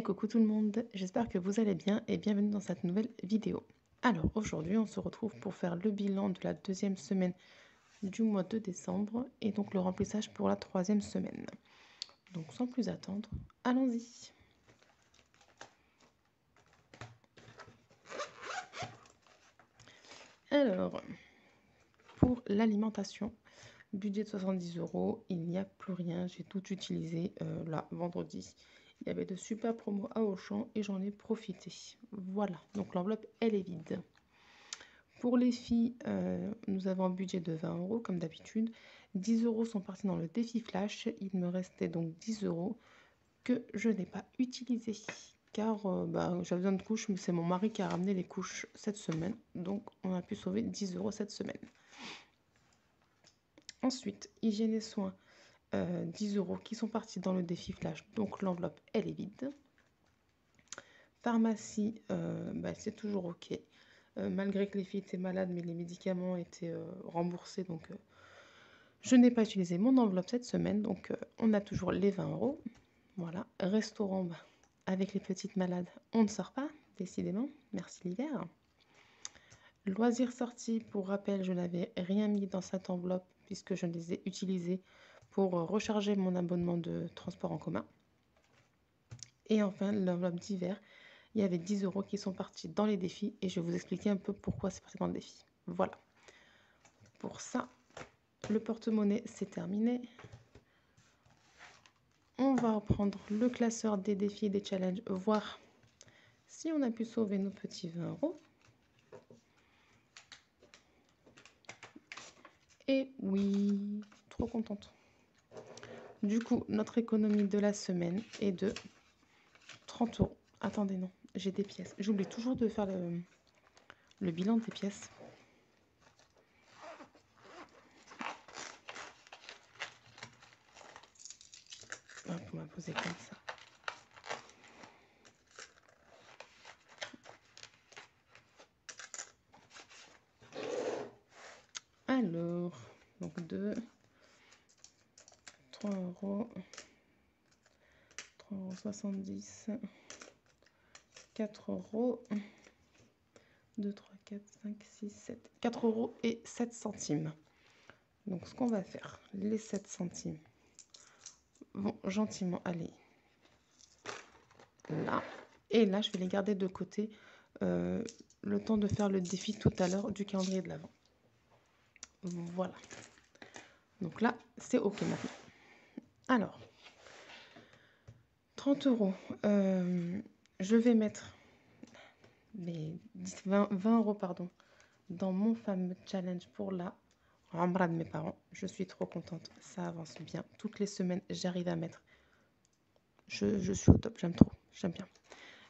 Et coucou tout le monde, j'espère que vous allez bien et bienvenue dans cette nouvelle vidéo. Alors aujourd'hui on se retrouve pour faire le bilan de la deuxième semaine du mois de décembre et donc le remplissage pour la troisième semaine. Donc sans plus attendre, allons-y. Alors, pour l'alimentation, budget de 70 €, il n'y a plus rien, j'ai tout utilisé là, vendredi. Il y avait de super promos à Auchan et j'en ai profité. Voilà, donc l'enveloppe, elle est vide. Pour les filles, nous avons un budget de 20 € comme d'habitude. 10 € sont partis dans le défi flash. Il me restait donc 10 € que je n'ai pas utilisés car j'avais besoin de couches, mais c'est mon mari qui a ramené les couches cette semaine. Donc on a pu sauver 10 € cette semaine. Ensuite, hygiène et soins, 10 € qui sont partis dans le défi flash. Donc l'enveloppe, elle est vide. Pharmacie, c'est toujours OK. Malgré que les filles étaient malades, mais les médicaments étaient remboursés. Donc, je n'ai pas utilisé mon enveloppe cette semaine. Donc, on a toujours les 20 €. Voilà. Restaurant, avec les petites malades, on ne sort pas, décidément. Merci l'hiver. Loisirs sortis, pour rappel, je n'avais rien mis dans cette enveloppe puisque je les ai utilisés pour recharger mon abonnement de transport en commun. Et enfin, l'enveloppe d'hiver, il y avait 10 € qui sont partis dans les défis et je vais vous expliquer un peu pourquoi c'est parti dans le défi. Voilà. Pour ça, le porte-monnaie, c'est terminé. On va reprendre le classeur des défis et des challenges, voir si on a pu sauver nos petits 20 €. Et oui, trop contente. Du coup, notre économie de la semaine est de 30 €. Attendez, non, j'ai des pièces. J'oublie toujours de faire le bilan des pièces. Hop, on va poser comme ça. Alors, donc 2, 3 €, 3,70 €, 4 €, 2, 3, 4, 5, 6, 7, 4 € et 7 centimes. Donc ce qu'on va faire, les 7 centimes vont gentiment aller là. Et là, je vais les garder de côté le temps de faire le défi tout à l'heure du calendrier de l'Avent. Voilà. Donc là, c'est OK maintenant. Alors, 30 €. Je vais mettre les 20 € pardon, dans mon fameux challenge pour la Rambra de mes parents. Je suis trop contente, ça avance bien. Toutes les semaines, j'arrive à mettre. Je suis au top, j'aime trop, j'aime bien.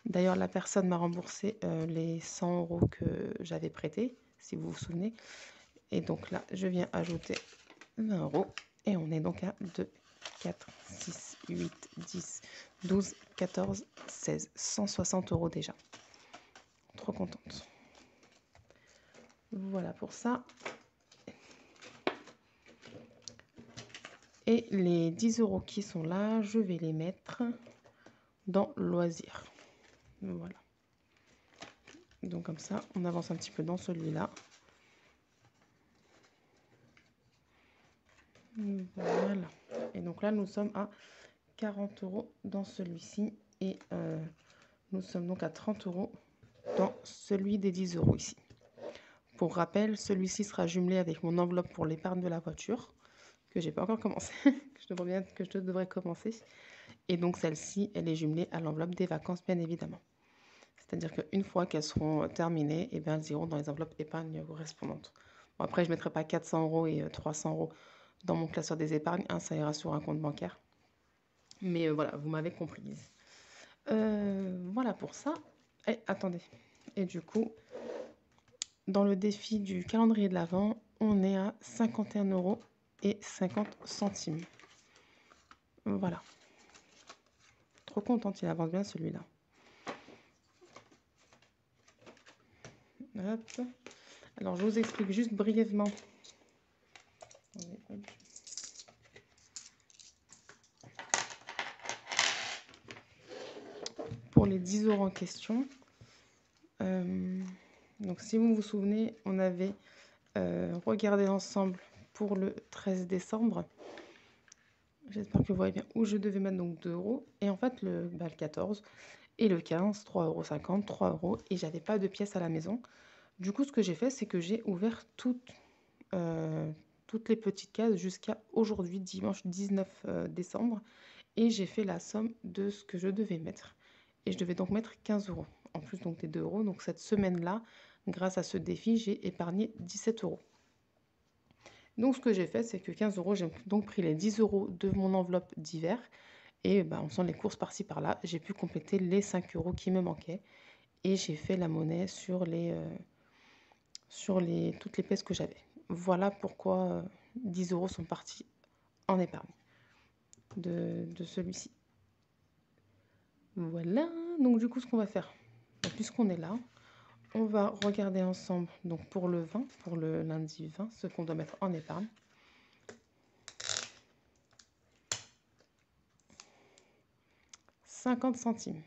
D'ailleurs, la personne m'a remboursé les 100 € que j'avais prêtés, si vous vous souvenez. Et donc là, je viens ajouter 20 € et on est donc à 2, 4, 6, 8, 10, 12, 14, 16, 160 € déjà. Trop contente. Voilà pour ça. Et les 10 € qui sont là, je vais les mettre dans loisirs. Voilà. Donc comme ça, on avance un petit peu dans celui-là. Voilà. Et donc là, nous sommes à 40 € dans celui-ci. Et nous sommes donc à 30 € dans celui des 10 € ici. Pour rappel, celui-ci sera jumelé avec mon enveloppe pour l'épargne de la voiture, que j'ai pas encore commencé, que je devrais commencer. Et donc celle-ci, elle est jumelée à l'enveloppe des vacances, bien évidemment. C'est-à-dire qu'une fois qu'elles seront terminées, et bien, elles iront dans les enveloppes épargne correspondantes. Bon, après, je ne mettrai pas 400 € et 300 € dans mon classeur des épargnes, hein, ça ira sur un compte bancaire. Mais voilà, vous m'avez comprise. Voilà pour ça. Et attendez. Et du coup, dans le défi du calendrier de l'Avent, on est à 51 € et 50 centimes. Voilà. Trop contente, il avance bien celui-là. Hop. Alors, je vous explique juste brièvement. les 10 € en question. Donc si vous vous souvenez, on avait regardé ensemble pour le 13 décembre. J'espère que vous voyez bien où je devais mettre donc 2 €. Et en fait, le 14 et le 15, 3,50 €, 3 €. Et j'avais pas de pièces à la maison. Du coup, ce que j'ai fait, c'est que j'ai ouvert toutes les petites cases jusqu'à aujourd'hui, dimanche 19 décembre. Et j'ai fait la somme de ce que je devais mettre. Et je devais donc mettre 15 € en plus donc des 2 €. Donc cette semaine-là, grâce à ce défi, j'ai épargné 17 €. Donc ce que j'ai fait, c'est que 15 €, j'ai donc pris les 10 € de mon enveloppe d'hiver. Et en faisant les courses par-ci par-là, j'ai pu compléter les 5 € qui me manquaient. Et j'ai fait la monnaie sur toutes les pièces que j'avais. Voilà pourquoi 10 € sont partis en épargne de celui-ci. Voilà, donc du coup ce qu'on va faire, puisqu'on est là, on va regarder ensemble donc pour le 20, pour le lundi 20, ce qu'on doit mettre en épargne. « 50 centimes.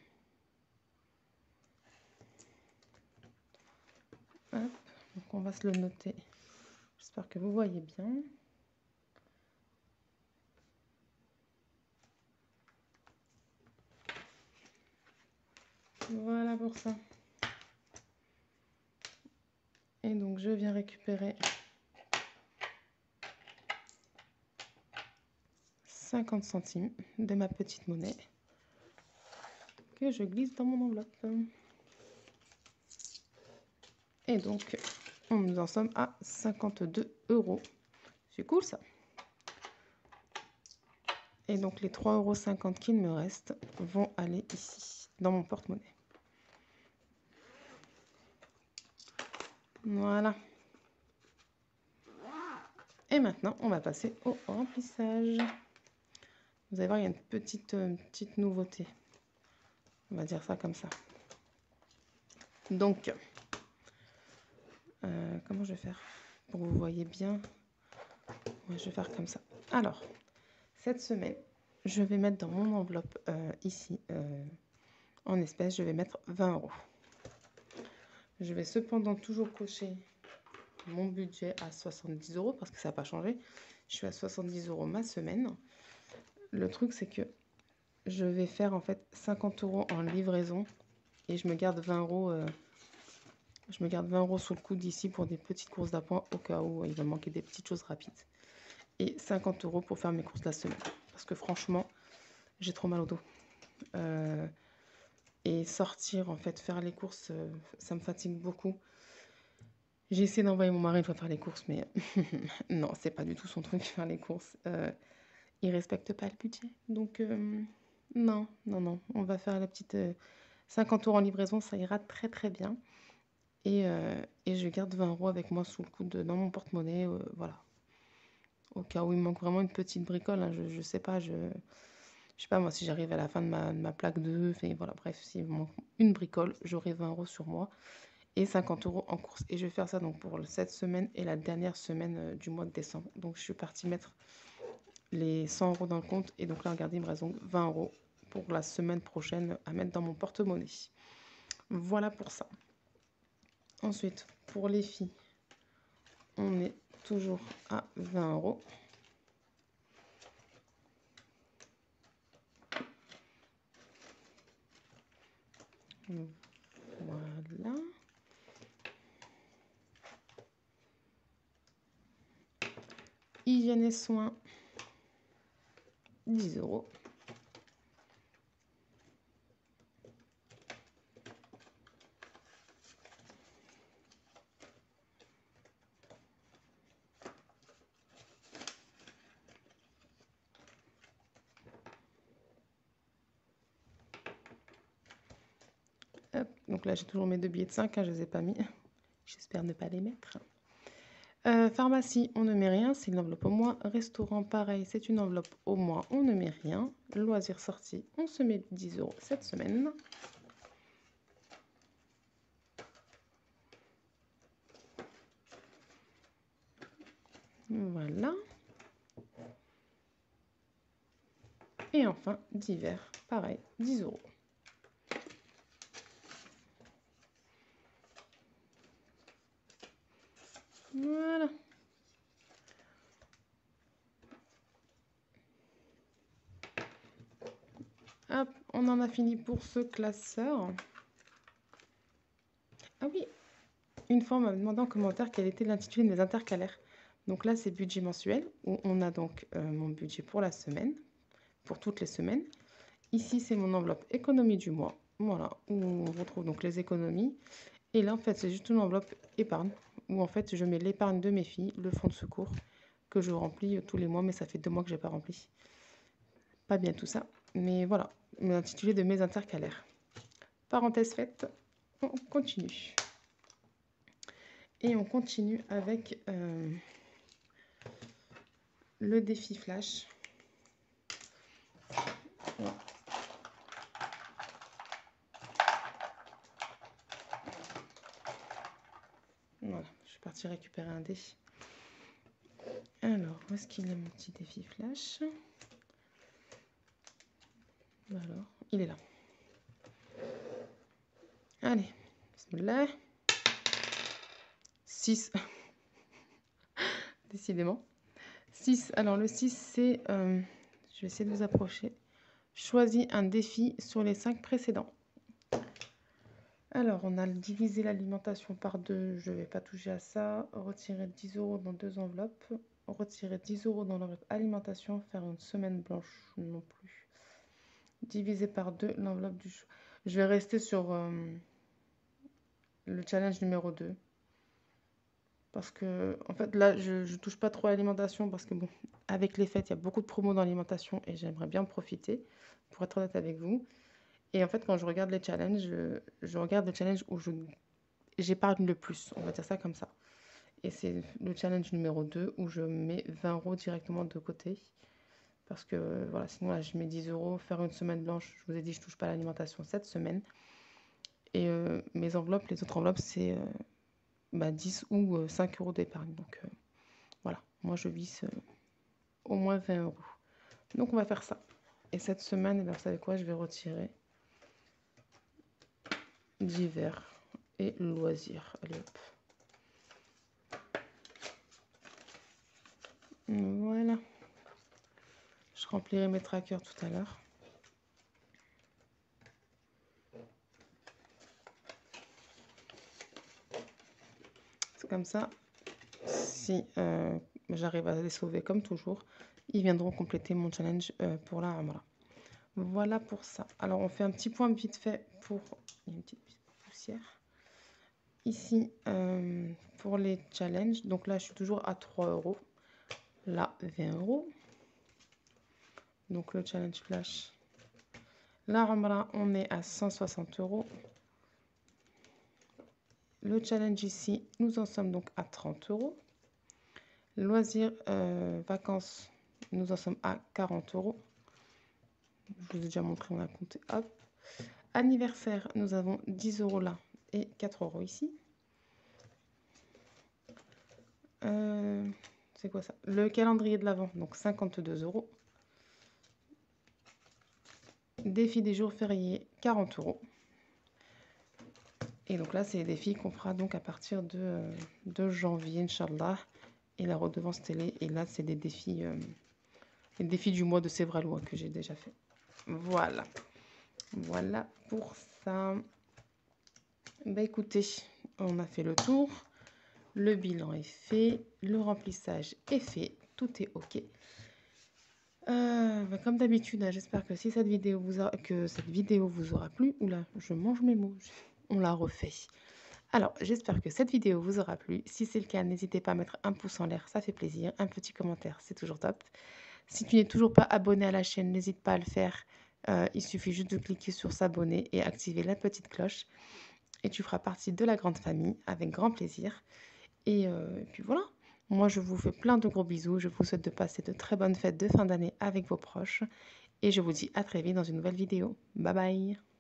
Hop, donc on va se le noter. J'espère que vous voyez bien. Voilà pour ça. Et donc je viens récupérer 50 centimes de ma petite monnaie que je glisse dans mon enveloppe. Et donc, nous en sommes à 52 €. C'est cool ça. Et donc les 3,50 € qu'il me reste vont aller ici, dans mon porte-monnaie. Voilà. Et maintenant, on va passer au remplissage. Vous allez voir, il y a une petite nouveauté. On va dire ça comme ça. Donc, comment je vais faire pour que vous voyez bien? Ouais, je vais faire comme ça. Alors, cette semaine, je vais mettre dans mon enveloppe ici, en espèces, je vais mettre 20 €. Je vais cependant toujours cocher mon budget à 70 € parce que ça n'a pas changé. Je suis à 70 € ma semaine. Le truc, c'est que je vais faire en fait 50 € en livraison et je me garde 20 €. Je me garde 20 € sous le coude ici pour des petites courses d'appoint au cas où il va me manquer des petites choses rapides. Et 50 € pour faire mes courses de la semaine. Parce que franchement, j'ai trop mal au dos. Et sortir, en fait, faire les courses, ça me fatigue beaucoup. J'ai essayé d'envoyer mon mari une fois faire les courses, mais non, c'est pas du tout son truc, faire les courses. Il respecte pas le budget. Donc, non, on va faire la petite 50 € en livraison, ça ira très très bien. Et je garde 20 € avec moi sous le coude dans mon porte-monnaie, voilà. Au cas où il me manque vraiment une petite bricole, hein, je sais pas, je sais pas moi si j'arrive à la fin de ma plaque d'œufs, et voilà, bref, s'il me manque une bricole, j'aurai 20 € sur moi et 50 € en course. Et je vais faire ça donc pour cette semaine et la dernière semaine du mois de décembre. Donc je suis partie mettre les 100 € dans le compte et donc là, regardez, il me reste donc 20 € pour la semaine prochaine à mettre dans mon porte-monnaie. Voilà pour ça. Ensuite, pour les filles, on est toujours à 20 €. Voilà. Hygiène et soins, 10 €. Hop, donc là, j'ai toujours mes 2 billets de 5, hein, je ne les ai pas mis. J'espère ne pas les mettre. Pharmacie, on ne met rien, c'est une enveloppe au mois. Restaurant, pareil, c'est une enveloppe au mois, on ne met rien. Loisirs sorties, on se met 10 € cette semaine. Voilà. Et enfin, divers, pareil, 10 €. Voilà. Hop, on en a fini pour ce classeur. Ah oui, une fois on m'a demandé en commentaire quel était l'intitulé de mes intercalaires. Donc là, c'est budget mensuel, où on a donc mon budget pour la semaine, pour toutes les semaines. Ici, c'est mon enveloppe économie du mois, voilà, où on retrouve donc les économies. Et là, en fait, c'est juste une enveloppe épargne, où en fait, je mets l'épargne de mes filles, le fonds de secours, que je remplis tous les mois, mais ça fait 2 mois que je n'ai pas rempli. Pas bien tout ça, mais voilà, l'intitulé de mes intercalaires. Parenthèse faite, on continue. Et on continue avec le défi flash. Voilà. Voilà, je suis partie récupérer un dé. Alors, où est-ce qu'il est mon petit défi flash? Alors, il est là. Allez, bismillah. 6. Décidément. 6. Alors, le 6, c'est... je vais essayer de vous approcher. Choisis un défi sur les 5 précédents. Alors, on a divisé l'alimentation par 2. Je ne vais pas toucher à ça. Retirer 10 € dans 2 enveloppes. Retirer 10 € dans l'enveloppe alimentation. Faire une semaine blanche non plus. Diviser par 2 l'enveloppe du choix. Je vais rester sur le challenge numéro 2. Parce que, en fait, là, je touche pas trop à l'alimentation parce que, bon, avec les fêtes, il y a beaucoup de promos dans l'alimentation et j'aimerais bien en profiter, pour être honnête avec vous. Et en fait, quand je regarde les challenges, je regarde les challenges où j'épargne le plus, on va dire ça comme ça. Et c'est le challenge numéro 2 où je mets 20 € directement de côté. Parce que, voilà, sinon, là, je mets 10 €, faire une semaine blanche. Je vous ai dit, je touche pas à l'alimentation cette semaine. Et mes enveloppes, les autres enveloppes, c'est 10 ou 5 € d'épargne. Donc, voilà, moi, je vise au moins 20 €. Donc, on va faire ça. Et cette semaine, eh bien, vous savez quoi, je vais retirer divers et loisirs. Allez, hop. Voilà. Je remplirai mes trackers tout à l'heure. C'est comme ça. Si j'arrive à les sauver comme toujours, ils viendront compléter mon challenge pour la Ramla. Voilà pour ça. Alors, on fait un petit point vite fait pour... Il y a une petite poussière. Ici, pour les challenges, donc là, je suis toujours à 3 €. Là, 20 €. Donc, le challenge flash. La Ramla, on est à 160 €. Le challenge ici, nous en sommes donc à 30 €. Loisirs, vacances, nous en sommes à 40 €. Je vous ai déjà montré, on a compté. Hop. Anniversaire, nous avons 10 € là et 4 € ici. C'est quoi ça? Le calendrier de l'Avent, donc 52 €. Défi des jours fériés, 40 €. Et donc là, c'est les défis qu'on fera donc à partir de janvier, Inch'Allah. Et la redevance télé. Et là, c'est des défis, les défis du mois de Sévralois que j'ai déjà fait. Voilà. Voilà pour ça. Bah écoutez, on a fait le tour. Le bilan est fait. Le remplissage est fait. Tout est OK. Comme d'habitude, j'espère que si cette vidéo vous aura plu. Oula, je mange mes mots. On l'a refait. Alors, j'espère que cette vidéo vous aura plu. Si c'est le cas, n'hésitez pas à mettre un pouce en l'air, ça fait plaisir. Un petit commentaire, c'est toujours top. Si tu n'es toujours pas abonné à la chaîne, n'hésite pas à le faire. Il suffit juste de cliquer sur s'abonner et activer la petite cloche. Et tu feras partie de la grande famille avec grand plaisir. Et puis voilà, moi je vous fais plein de gros bisous. Je vous souhaite de passer de très bonnes fêtes de fin d'année avec vos proches. Et je vous dis à très vite dans une nouvelle vidéo. Bye bye.